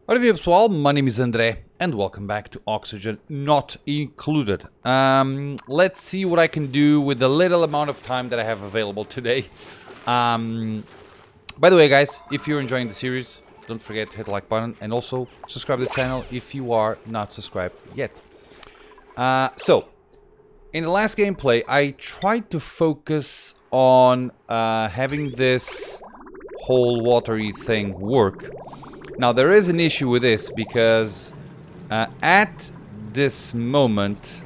Ora viva pessoal, my name is André and welcome back to Oxygen Not Included. Let's see what I can do with the little amount of time that I have available today. By the way guys, if you're enjoying the series, don't forget to hit the like button and also subscribe to the channel if you are not subscribed yet. So, in the last gameplay I tried to focus on having this whole watery thing work. Now there is an issue with this because at this moment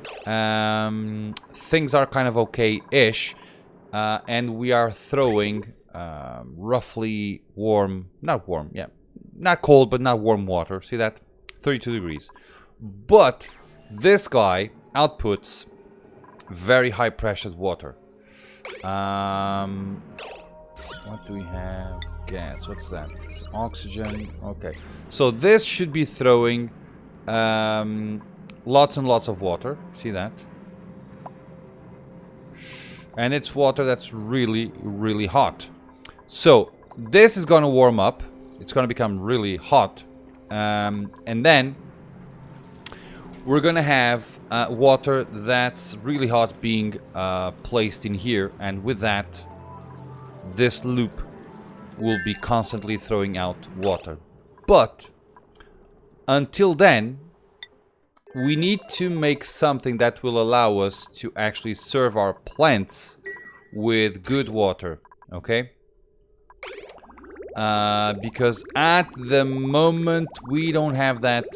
things are kind of okay-ish and we are throwing roughly warm, not cold but not warm water. See that? 32 degrees. But this guy outputs very high pressured water. What do we have? Gas. What's that? It's oxygen. Okay. So this should be throwing lots and lots of water. See that? And it's water that's really, really hot. So this is going to warm up. It's going to become really hot. And then we're going to have water that's really hot being placed in here. And with that, this loop will be constantly throwing out water. But until then, we need to make something that will allow us to actually serve our plants with good water, okay? Because at the moment we don't have that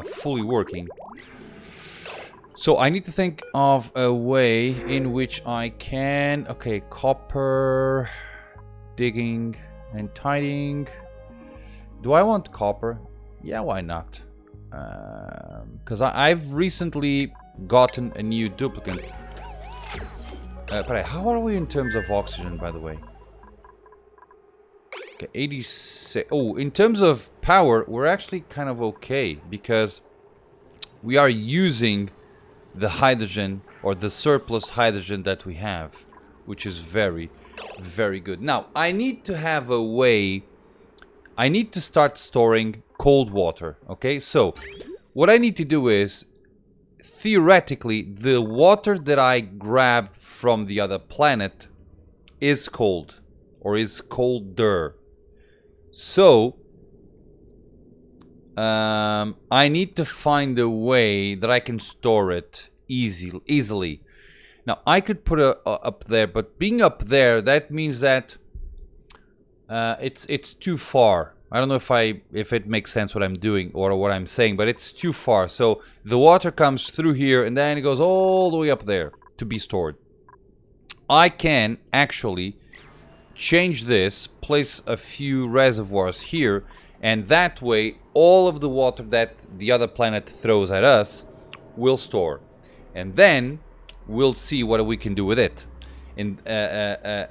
fully working. So I need to think of a way in which I can... Okay, copper... digging and tidying. Do I want copper? Yeah, why not? Because I've recently gotten a new duplicate. But how are we in terms of oxygen, by the way? Okay, 86. Oh, in terms of power, we're actually kind of okay because we are using the hydrogen or the surplus hydrogen that we have, which is very good. Now, I need to have a way. I need to start storing cold water. Okay, so what I need to do is, theoretically, the water that I grab from the other planet is cold or is colder. So I need to find a way that I can store it easily. Now, I could put it up there, but being up there, that means that it's too far. I don't know if it makes sense what I'm doing or what I'm saying, but it's too far. So the water comes through here and then it goes all the way up there to be stored. I can actually change this, place a few reservoirs here, and that way all of the water that the other planet throws at us will store. And then we'll see what we can do with it. And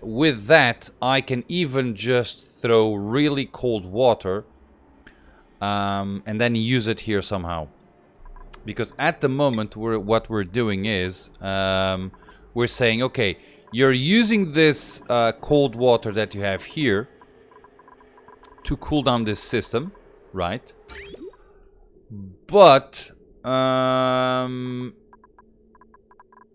with that, I can even just throw really cold water and then use it here somehow. Because at the moment, what we're doing is we're saying, okay, you're using this cold water that you have here to cool down this system, right? But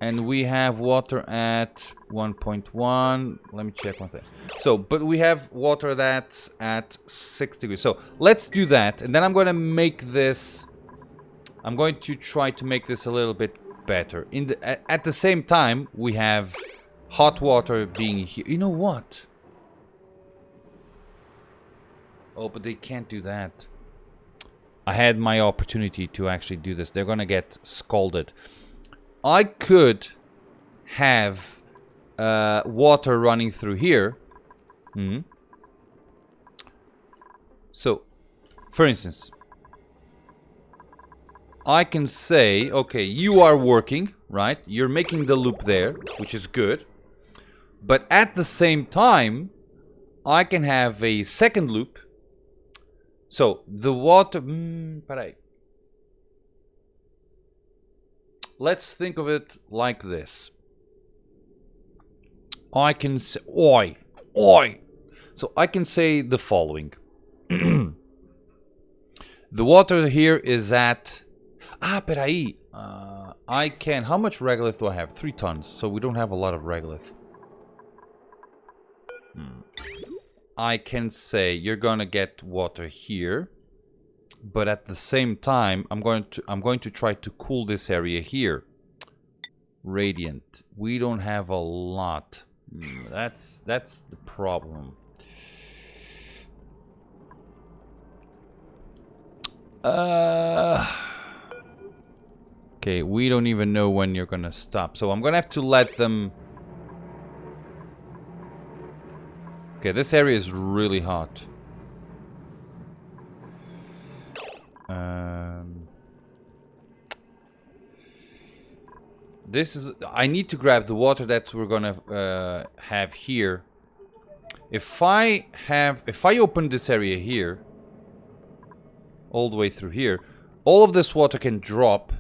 and we have water at 1.1. Let me check one thing. So, but we have water that's at 6 degrees. So let's do that. And then I'm going to make this... I'm going to try to make this a little bit better. At the same time, we have hot water being here. You know what? Oh, but they can't do that. I had my opportunity to actually do this. They're going to get scalded. I could have water running through here. So, for instance, I can say, okay, you are working, right? You're making the loop there, which is good. But at the same time, I can have a second loop. So, the water... Let's think of it like this. I can say, oi. So I can say the following. The water here is at... peraí. I can... How much regolith do I have? 3 tons. So we don't have a lot of regolith. I can say you're gonna get water here. But at the same time, I'm going to try to cool this area here. Radiant. We don't have a lot. That's the problem. Okay, we don't even know when you're gonna stop. So I'm gonna have to let them... Okay, this area is really hot. This is... I need to grab the water that we're gonna have here. If I open this area here, all the way through here, all of this water can drop,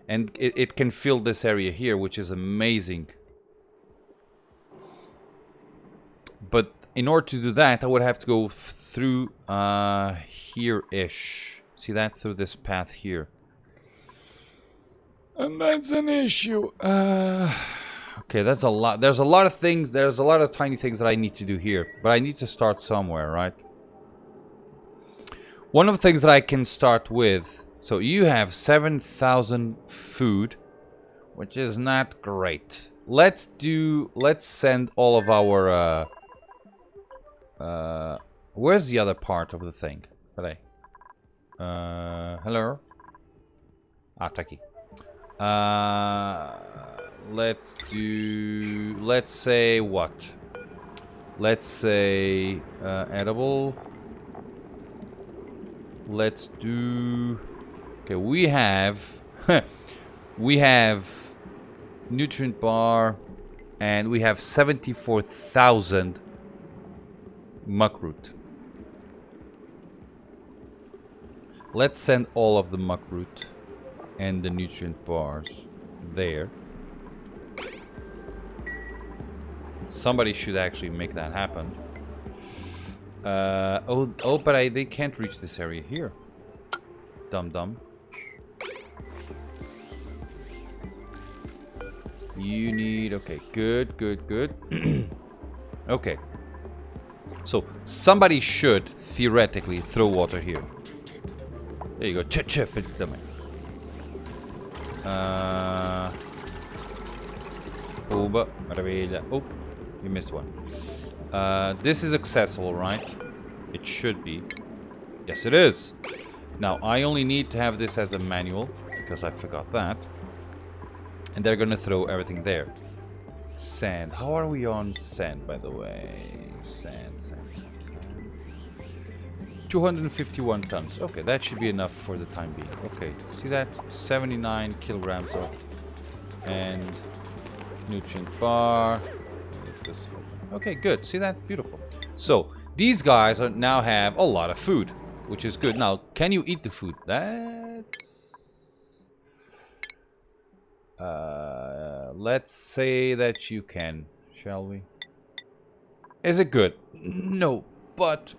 and it can fill this area here, which is amazing. But in order to do that, I would have to go through here-ish. See that? Through this path here. And that's an issue. Okay, that's a lot. There's a lot of things. There's a lot of tiny things that I need to do here. But I need to start somewhere, right? One of the things that I can start with... So you have 7,000 food, which is not great. Let's send all of our... where's the other part of the thing? Hello? Taki. Let's say what? Let's say edible. Let's do... Okay, we have we have nutrient bar, and we have 74,000 muckroot. Let's send all of the muckroot and the nutrient bars there. Somebody should actually make that happen. But they can't reach this area here. Dum-dum. You need... Okay, good. Okay. So, somebody should, theoretically, throw water here. There you go. Chip. Oh, you missed one. This is accessible, right? It should be. Yes, it is. Now, I only need to have this as a manual, because I forgot that. And they're gonna throw everything there. Sand. How are we on sand, by the way? Sand. 251 tons. Okay, that should be enough for the time being. Okay, see that? 79 kilograms of... And... nutrient bar. This open. Okay, good. See that? Beautiful. So, these guys now have a lot of food, which is good. Now, can you eat the food? That's... let's say that you can, shall we? Is it good? No, but...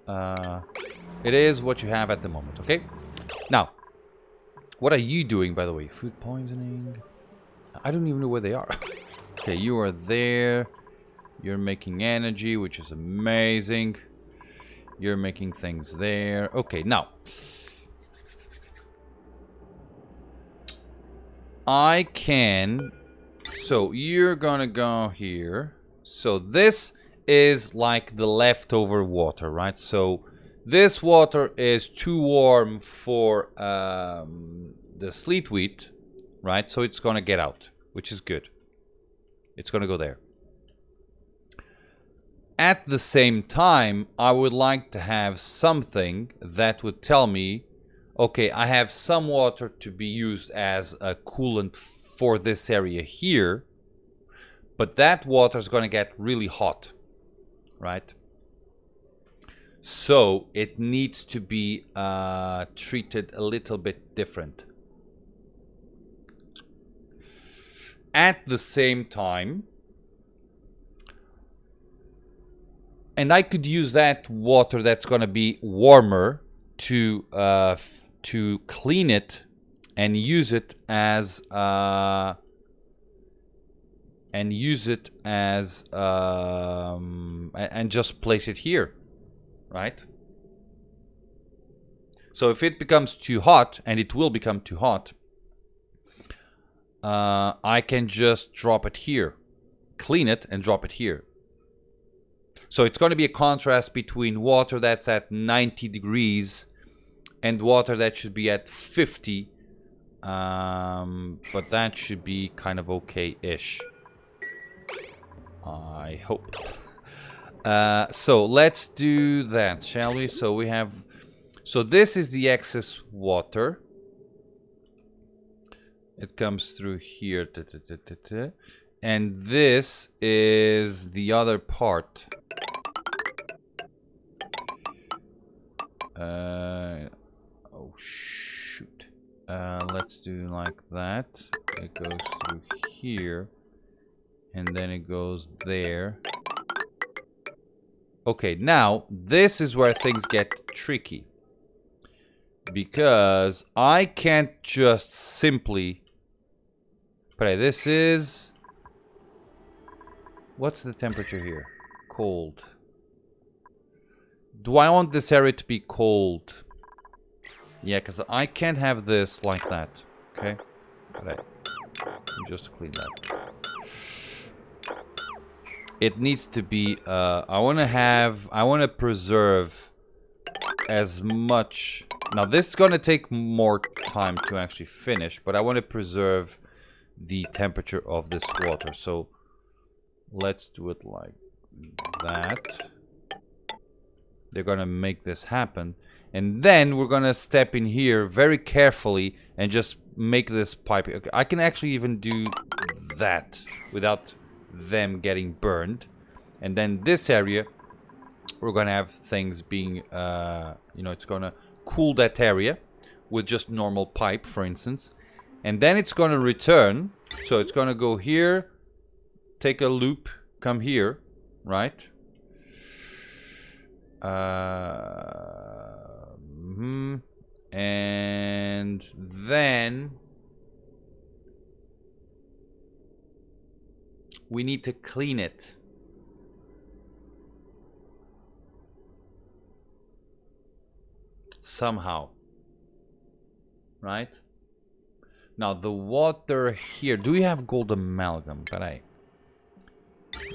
it is what you have at the moment, okay? Now, what are you doing, by the way? Food poisoning? I don't even know where they are. Okay, you are there. You're making energy, which is amazing. You're making things there. Okay, now. I can... So, you're gonna go here. So, this is like the leftover water, right? So, this water is too warm for the sleet wheat, right? So, it's gonna get out, which is good. It's gonna go there. At the same time, I would like to have something that would tell me, okay, I have some water to be used as a coolant for this area here, but that water is going to get really hot, right? So it needs to be treated a little bit different. At the same time, And I could use that water that's going to be warmer to clean it and use it as and just place it here, right? So if it becomes too hot, and it will become too hot, I can just drop it here, clean it, and drop it here. So it's going to be a contrast between water that's at 90 degrees and water that should be at 50. But that should be kind of okay-ish. I hope. So let's do that, shall we? So we have... So this is the excess water. It comes through here. And this is the other part. Oh shoot. Let's do like that. It goes through here. And then it goes there. Okay, now this is where things get tricky. Because I can't just simply... But this is... What's the temperature here? Cold. Do I want this area to be cold? Yeah, because I can't have this like that. Okay? Right. Just clean that. It needs to be... I want to preserve as much... Now, this is going to take more time to actually finish, but I want to preserve the temperature of this water. So, let's do it like that. They're going to make this happen. And then we're going to step in here very carefully and just make this pipe. Okay, I can actually even do that without them getting burned. And then this area, we're going to have things being, you know, it's going to cool that area with just normal pipe, for instance. And then it's going to return. So it's going to go here, take a loop, come here, right? And then we need to clean it. Somehow. Right? Now the water here. Do we have gold amalgam? Carai.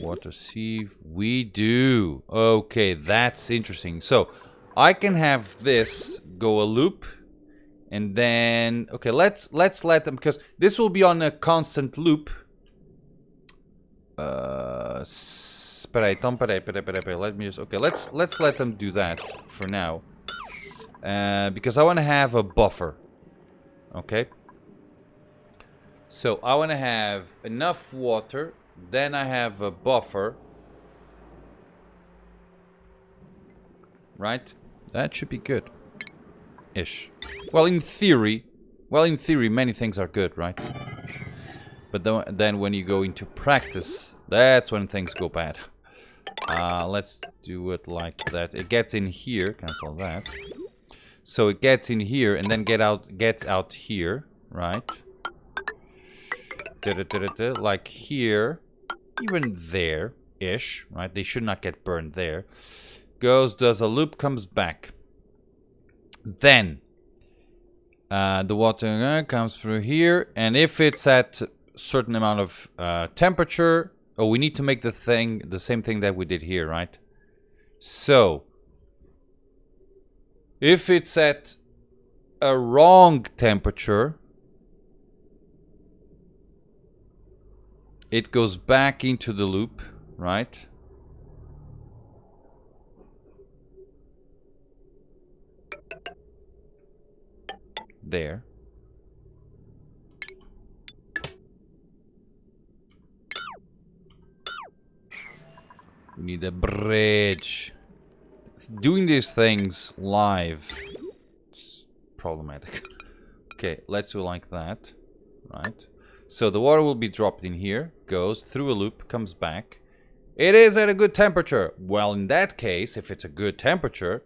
Water sieve. We do. Okay, that's interesting. So I can have this go a loop. And then okay, let's let them, because this will be on a constant loop. Peraí, let me just... Okay, let's let them do that for now. Because I want to have a buffer. Okay? So I want to have enough water. Then I have a buffer. Right? That should be good. Ish. Well, in theory, many things are good, right? But then when you go into practice, that's when things go bad. Let's do it like that. It gets in here. Cancel that. So it gets in here and then gets out here, right? Like here, even there-ish, right? They should not get burned there. Goes, does a loop, comes back. Then the water comes through here, and if it's at a certain amount of temperature, oh, we need to make the same thing that we did here, right? So if it's at a wrong temperature, it goes back into the loop, right? There. We need a bridge. Doing these things live, it's problematic. Okay, let's do like that, right? So the water will be dropped in here, goes through a loop, comes back. It is at a good temperature. Well, in that case, if it's a good temperature,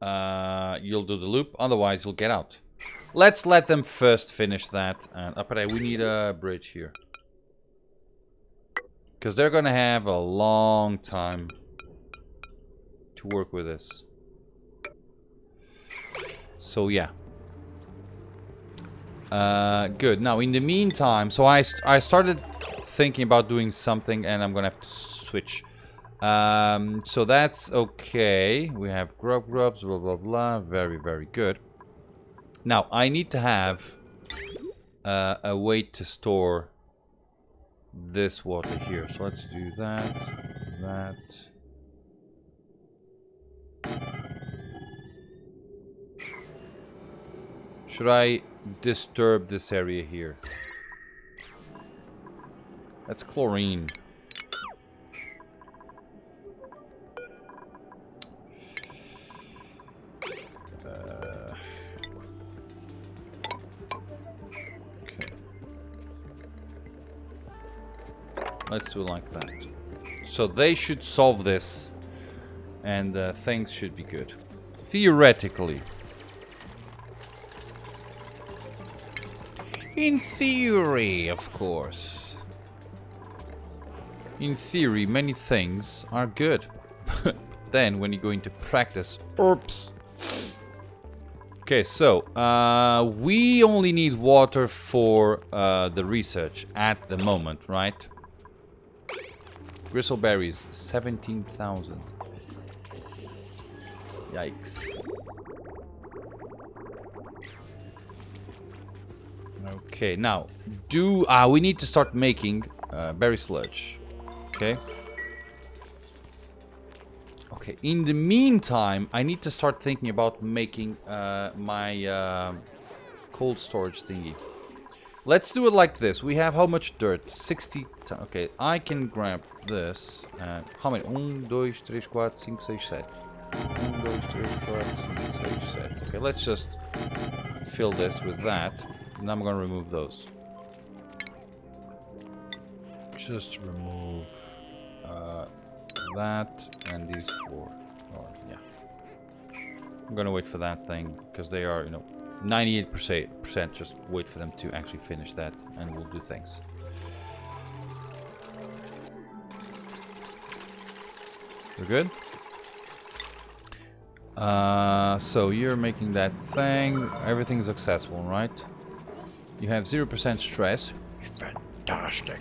you'll do the loop. Otherwise, you'll get out. Let's let them first finish that. And we need a bridge here. Because they're going to have a long time to work with this. So, yeah. Good. Now, in the meantime, so I started thinking about doing something, and I'm gonna have to switch. So that's okay. We have grubs, blah blah blah. Very, very good. Now I need to have a way to store this water here. So let's do that. Should I disturb this area here? That's chlorine. Okay. Let's do it like that. So they should solve this, and things should be good. Theoretically. In theory, of course. In theory, many things are good. But then, when you go into practice, oops. Okay, so, we only need water for the research at the moment, right? Gristleberries, 17,000. Yikes. Okay, now, we need to start making berry sludge. Okay. Okay, in the meantime, I need to start thinking about making my cold storage thingy. Let's do it like this. We have how much dirt? 60. Okay, I can grab this. How many? 1, 2, 3, 4, 5, 6, 7. 1, 2, 3, 4, 5, 6, 7. Okay, let's just fill this with that. And I'm gonna remove those. Just remove that and these 4. Oh, yeah. I'm gonna wait for that thing because they are, 98%. Just wait for them to actually finish that, and we'll do things. We're good. So you're making that thing. Everything's successful, right? You have 0% stress. Fantastic.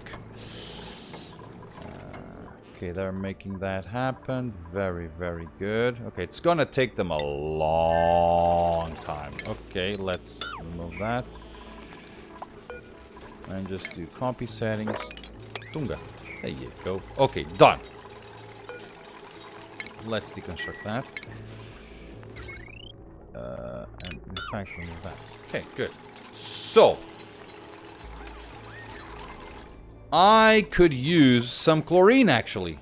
Okay, they're making that happen. Very, very good. Okay, it's gonna take them a long time. Okay, let's remove that. And just do copy settings. Tunga. There you go. Okay, done. Let's deconstruct that. And in fact, remove that. Okay, good. So, I could use some chlorine, actually.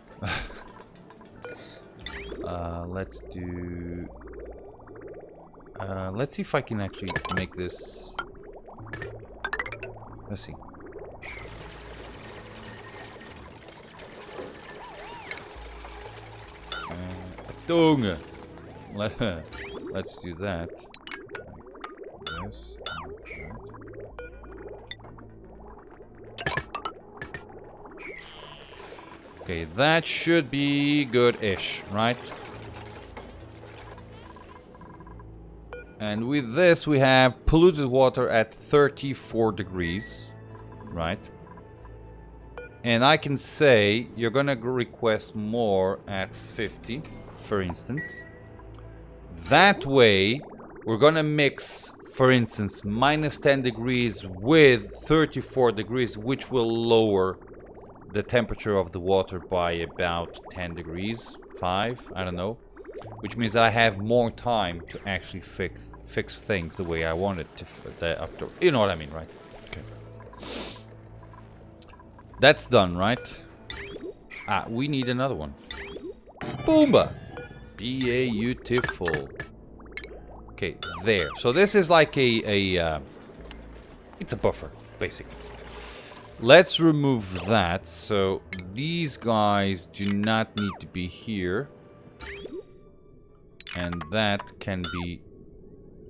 Let's do... let's see if I can actually make this... Let's see. Tunga. Let's do that. Yes. Okay, that should be good-ish, right? And with this, we have polluted water at 34 degrees, right? And I can say you're gonna request more at 50, for instance. That way, we're gonna mix, for instance, minus 10 degrees with 34 degrees, which will lower the temperature of the water by about 10 degrees, 5, I don't know. Which means that I have more time to actually fix things the way I want it to, you know what I mean, right? Okay. That's done, right? We need another one. Boomba! Beautiful. Okay, there. So this is like it's a buffer, basically. Let's remove that. So these guys do not need to be here. And that can be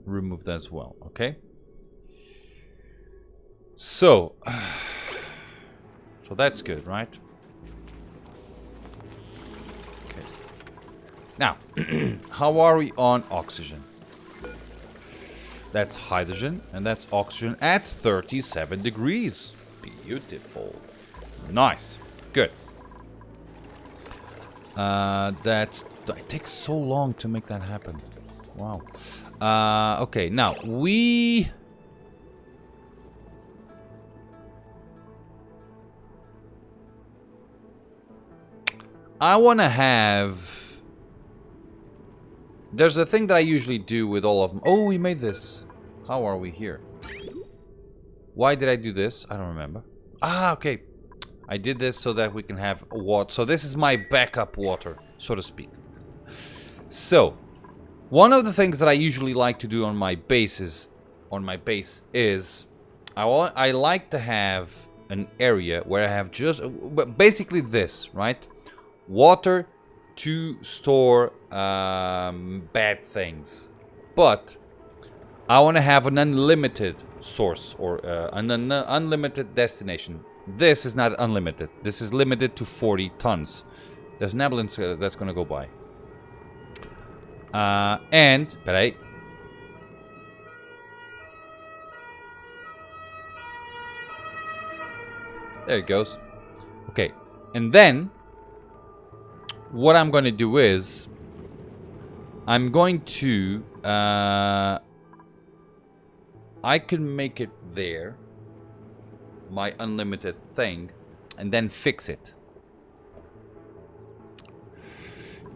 removed as well, okay? So that's good, right? Okay. Now, how are we on oxygen? That's hydrogen, and that's oxygen at 37 degrees. Beautiful. Nice. Good. It takes so long to make that happen. Wow. Okay, now I want to have... There's a thing that I usually do with all of them. Oh, we made this. How are we here? Why did I do this? I don't remember. Ah, okay. I did this so that we can have water. So this is my backup water, so to speak. So, one of the things that I usually like to do on my base is I like to have an area where I have just basically this, right? Water to store bad things, but I want to have an unlimited source or an unlimited destination. This is not unlimited. This is limited to 40 tons. There's an ambulance that's going to go by. Peraí. There it goes. Okay, and then what I'm going to do is I'm going to I can make it there, my unlimited thing, and then fix it.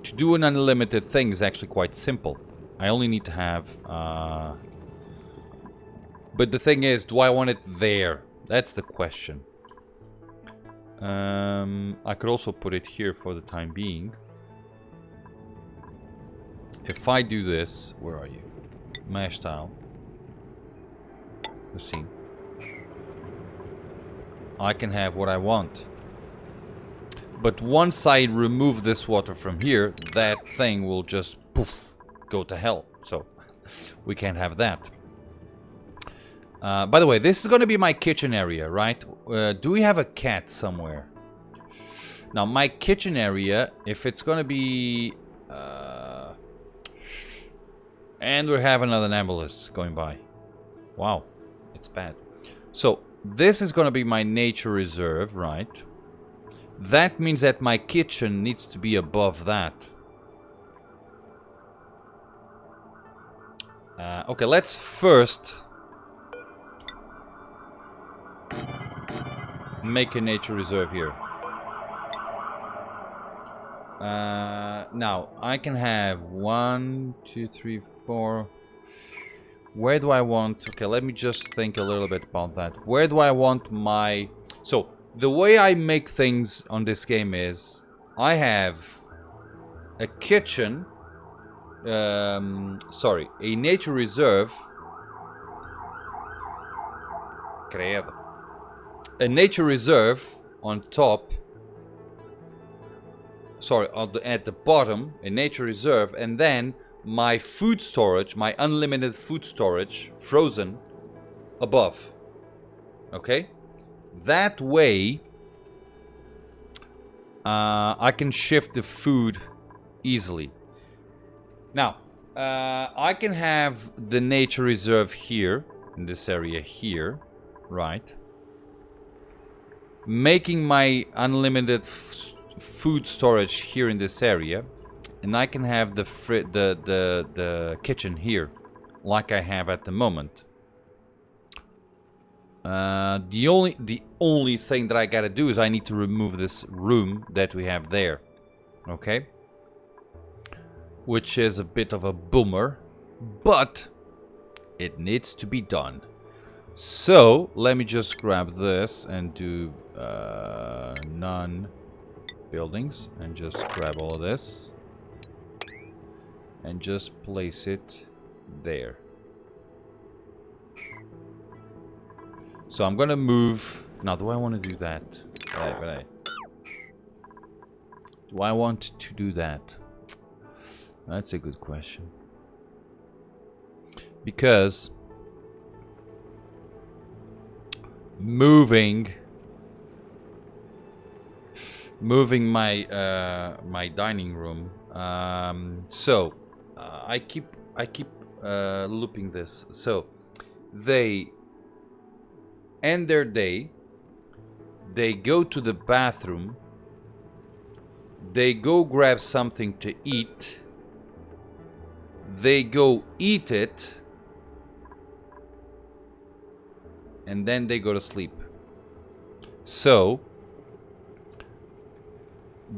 To do an unlimited thing is actually quite simple. I only need to have but the thing is, do I want it there? That's the question. I could also put it here for the time being. If I do this, where are you? Mesh tile. Let's see. I can have what I want. But once I remove this water from here, that thing will just poof, go to hell. So we can't have that. By the way, this is going to be my kitchen area, right? Do we have a cat somewhere? Now, my kitchen area, if it's going to be... and we have another ambulance going by. Wow, it's bad. So, this is going to be my nature reserve, right? That means that my kitchen needs to be above that. Okay, let's first... make a nature reserve here. Now I can have 1, 2, 3, 4. Where do I want? Okay, let me just think a little bit about that. Where do I want my... So the way I make things on this game is I have a kitchen, sorry, a nature reserve. Credo. A nature reserve on top, sorry, at the bottom, a nature reserve, and then my food storage, my unlimited food storage, frozen, above. Okay? That way, I can shift the food easily. Now, I can have the nature reserve here, in this area here, right? Making my unlimited food storage here in this area, and I can have the kitchen here, like I have at the moment. The only thing that I gotta do is I need to remove this room that we have there, okay? Which is a bit of a boomer, but it needs to be done. So let me just grab this and do none buildings and just grab all of this and just place it there. So I'm gonna move Now, do I want to do that? Right. Do I want to do that? That's a good question. Because moving my my dining room. I keep looping this. So they end their day. They go to the bathroom. They go grab something to eat. They go eat it. And then they go to sleep. So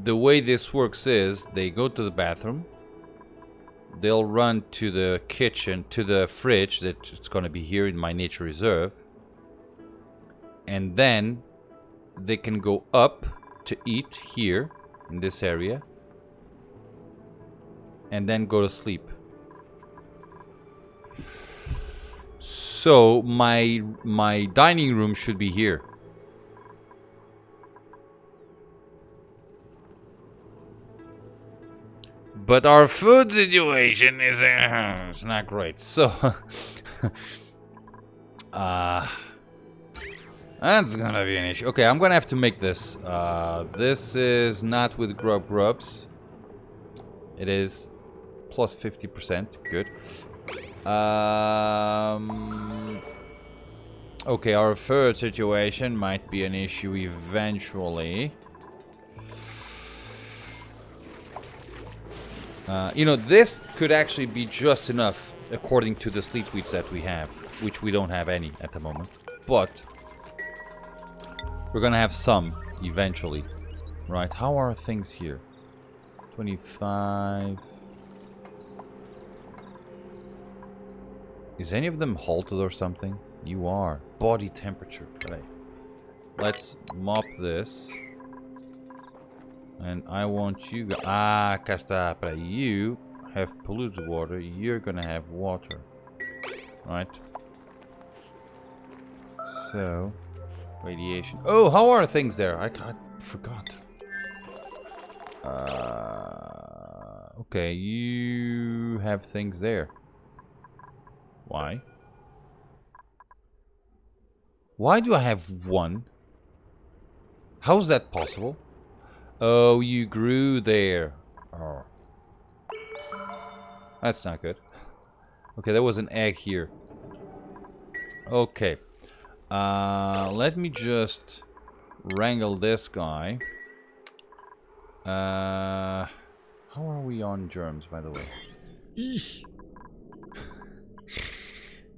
the way this works is they go to the bathroom. They'll run to the kitchen, to the fridge that it's going to be here in my nature reserve. And then they can go up to eat here in this area. And then go to sleep. So my dining room should be here. But our food situation is it's not great. So that's gonna be an issue. Okay, I'm gonna have to make this. This is not with grubs. It is plus 50%. Good. Okay, our food situation might be an issue eventually. You know, this could actually be just enough according to the sleet weeds that we have, which we don't have any at the moment. But we're gonna have some eventually, right? How are things here? 25. Is any of them halted or something? You are. Body temperature. Right. Let's mop this. And I want you... cá está. You have polluted water. You're gonna have water. Right? So... radiation. Oh, how are things there? I forgot. Okay, you have things there. Why? Why do I have one? How's that possible? Oh, you grew there. Oh. That's not good. Okay, there was an egg here. Okay. Let me just wrangle this guy. How are we on germs, by the way? Eesh.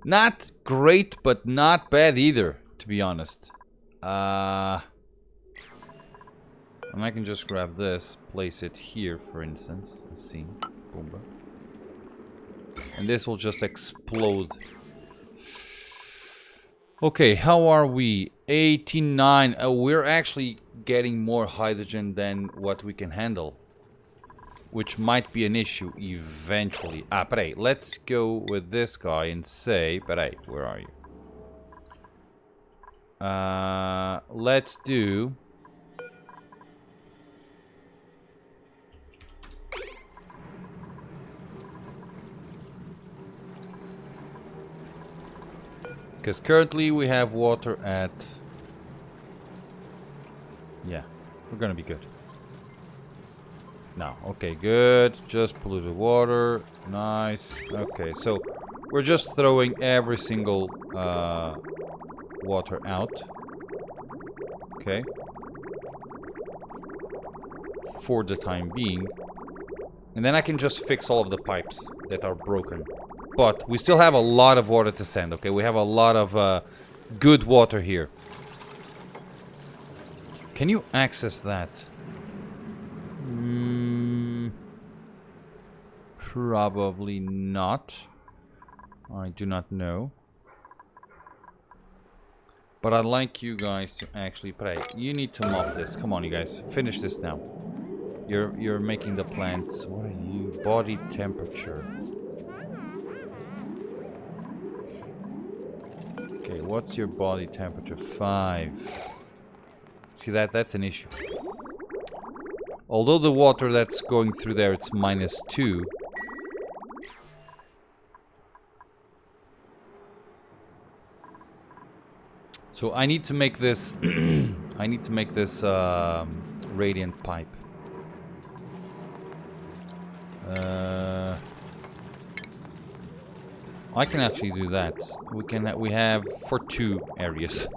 Not great, but not bad either, to be honest. And I can just grab this, place it here, for instance. Let's see. Boomba. And this will just explode. Okay, how are we? 89. We're actually getting more hydrogen than what we can handle. Which might be an issue eventually. Peraí. Let's go with this guy and say... Peraí, where are you? Let's do... Because currently we have water at... Yeah, we're gonna be good. No, okay, good. Just polluted water. Nice. Okay, so we're just throwing every single water out. Okay. For the time being. And then I can just fix all of the pipes that are broken. But we still have a lot of water to send, okay? We have a lot of good water here. Can you access that? Probably not. I do not know. But I'd like you guys to actually pray. You need to mop this. Come on, you guys. Finish this now. You're making the plants. What are you? Body temperature. Okay, what's your body temperature? 5. See that's an issue. Although the water that's going through there, it's -2. So I need to make this I need to make this radiant pipe. I can actually do that. We have for 2 areas.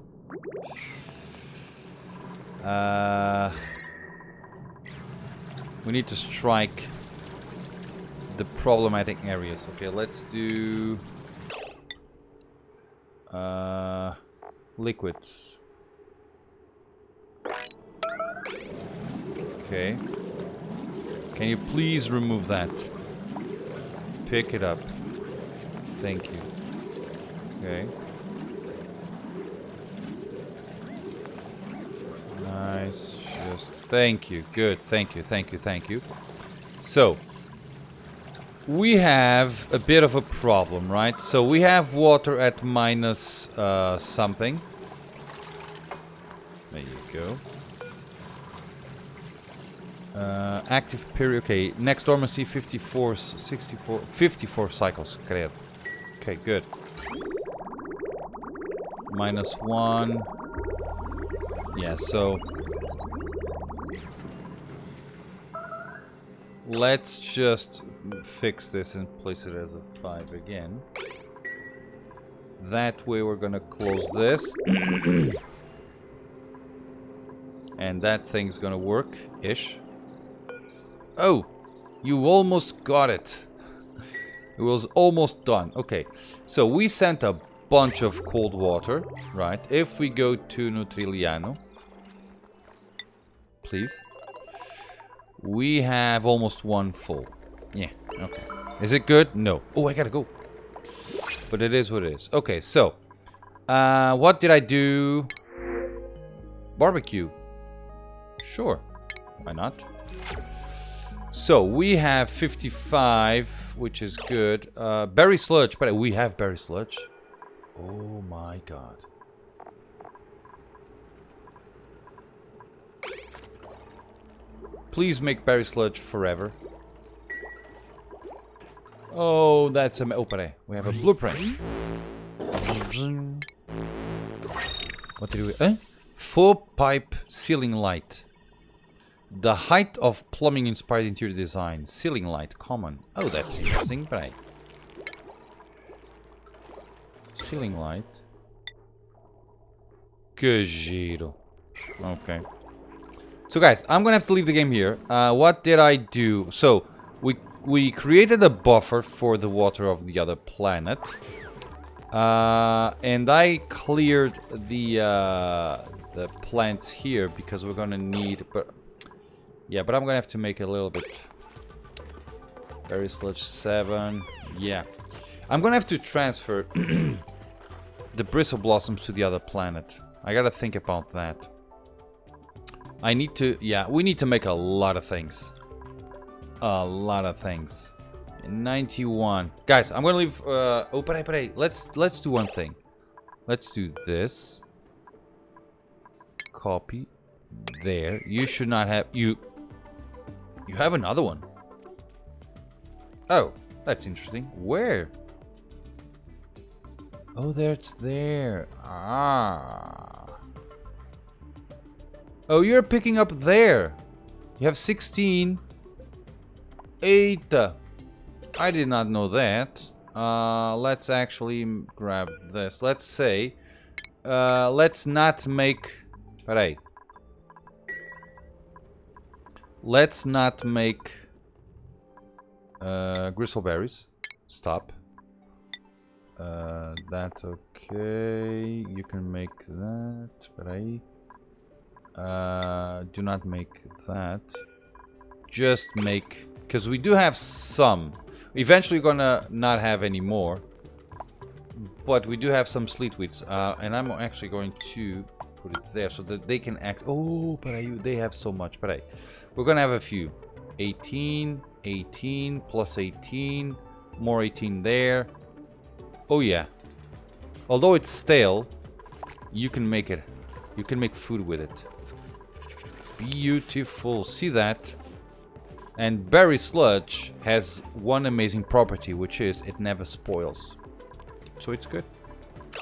We need to strike the problematic areas. Okay, let's do liquids. Okay. Can you please remove that? Pick it up. Thank you. Okay. Nice. Just thank you. Good. Thank you. Thank you. Thank you. So we have a bit of a problem, right? So we have water at minus something. There you go. Active period. Okay, next dormancy 54, 64, 54 cycles. Okay, good. -1. Yeah, so let's just fix this and place it as a 5 again. That way we're gonna close this. And that thing's gonna work-ish. Oh! You almost got it. It was almost done. Okay, so we sent a bunch of cold water, right? If we go to Neutriliano, please. We have almost 1 full. Yeah, okay. Is it good? No. Oh, I gotta go. But it is what it is. Okay, so what did I do? Barbecue. Sure. Why not? So we have 55, which is good. Berry sludge, but we have berry sludge. Oh my god. Please make berry sludge forever. Oh, that's a... Oh, peraí. We have a blueprint. What did we... 4-pipe ceiling light. The height of plumbing inspired interior design. Ceiling light, common. Oh, that's interesting. Peraí. Ceiling light. Que giro. Okay. So guys, I'm gonna have to leave the game here. What did I do? So, we created a buffer for the water of the other planet. And I cleared the plants here because we're gonna need... But I'm gonna have to make a little bit. Berry sludge 7. Yeah. I'm gonna have to transfer the bristle blossoms to the other planet. I gotta think about that. I need to... Yeah, we need to make a lot of things. A lot of things. 91. Guys, I'm gonna leave... oh, peraí. Let's do one thing. Let's do this. Copy. There. You should not have... You have another one. Oh, that's interesting. Where? Oh, there it's there. Ah. Oh, you're picking up there. You have 16. 8. I did not know that. Let's actually grab this. Let's say, let's not make... Peraí. Let's not make gristleberries. Stop. That's okay. You can make that. Peraí. Do not make that. Just make... Because we do have some. Eventually we're gonna not have any more. But we do have some sleetweeds. And I'm actually going to put it there so that they can act... Oh, but they have so much. But we're gonna have a few. 18, 18, plus 18. More 18 there. Oh yeah. Although it's stale, you can make it. You can make food with it. Beautiful. See that? And berry sludge has one amazing property, which is it never spoils. So it's good.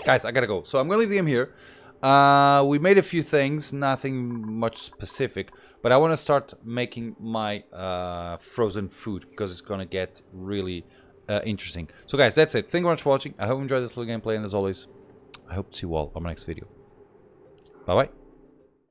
Guys, I gotta go. So I'm gonna leave the game here. We made a few things, nothing much specific. But I want to start making my frozen food because it's gonna get really interesting. So guys, that's it. Thank you very much for watching. I hope you enjoyed this little gameplay, and as always, I hope to see you all on my next video. Bye bye.